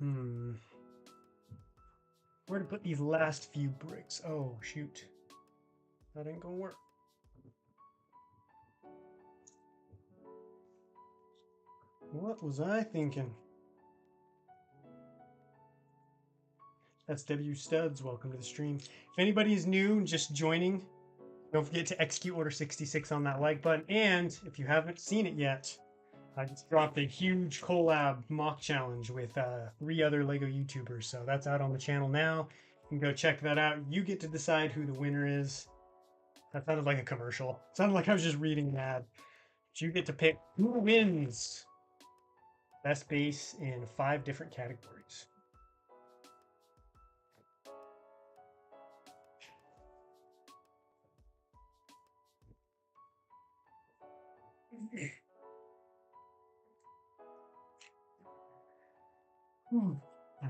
Hmm. Where to put these last few bricks? Oh, shoot. That ain't gonna work. What was I thinking? That's W Studs. Welcome to the stream. If anybody is new and just joining, don't forget to execute Order 66 on that like button. And if you haven't seen it yet, I just dropped a huge collab mock challenge with 3 other LEGO YouTubers. So that's out on the channel now. You can go check that out. You get to decide who the winner is. That sounded like a commercial. It sounded like I was just reading an ad. But you get to pick who wins best base in 5 different categories.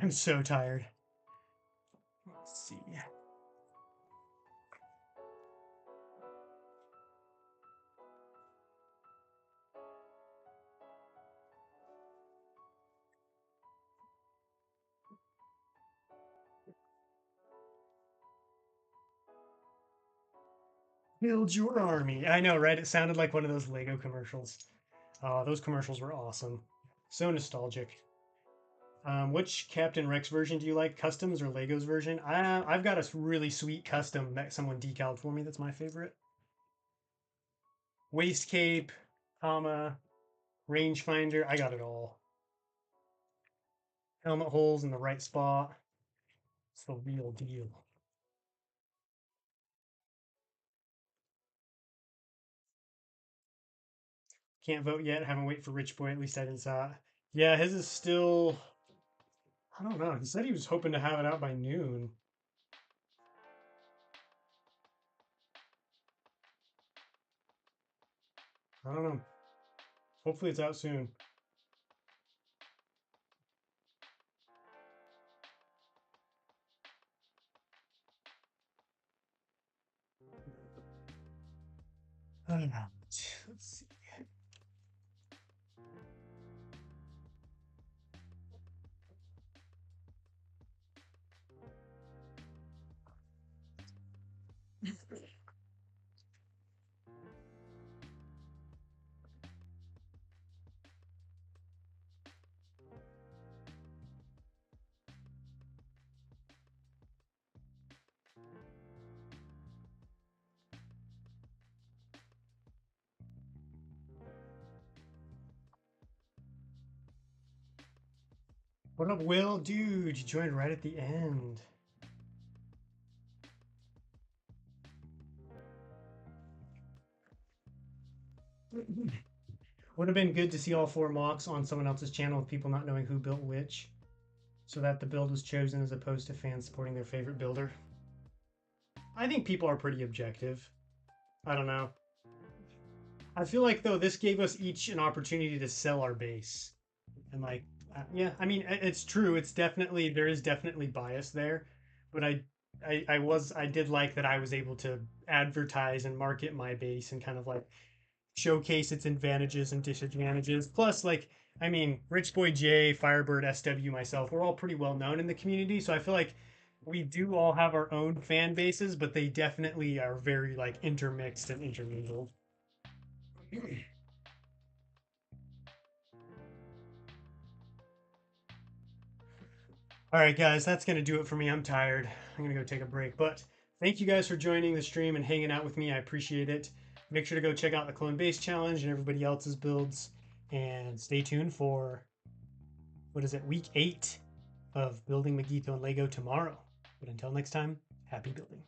I'm so tired. Let's see. Build your army. I know, right? It sounded like one of those Lego commercials. Oh, those commercials were awesome. So nostalgic. Which Captain Rex version do you like? Customs or Legos version? I've got a really sweet custom that someone decaled for me. That's my favorite. Waist cape, comma, rangefinder. I got it all. Helmet holes in the right spot. It's the real deal. Can't vote yet. Haven't wait for Rich Boy. At least I didn't saw it. Yeah, his is still. I don't know. He said he was hoping to have it out by noon. I don't know. Hopefully it's out soon. Let's see. What up, Will? Dude, you joined right at the end. Would have been good to see all 4 mocks on someone else's channel with people not knowing who built which, so that the build was chosen as opposed to fans supporting their favorite builder. I think people are pretty objective. I don't know. I feel like, though, this gave us each an opportunity to sell our base. And, like, yeah, I mean, it's true. It's definitely, there is definitely bias there. But I did like that I was able to advertise and market my base and kind of like showcase its advantages and disadvantages. Plus, like, I mean, Rich Boy J, Firebird, SW, myself, we're all pretty well known in the community. So I feel like we do all have our own fan bases, but they definitely are very like intermixed and intermingled. All right, guys, that's going to do it for me. I'm tired. I'm going to go take a break. But thank you guys for joining the stream and hanging out with me. I appreciate it. Make sure to go check out the Clone Base Challenge and everybody else's builds. And stay tuned for, what is it, week 8 of building Mygeeto and Lego tomorrow. But until next time, happy building.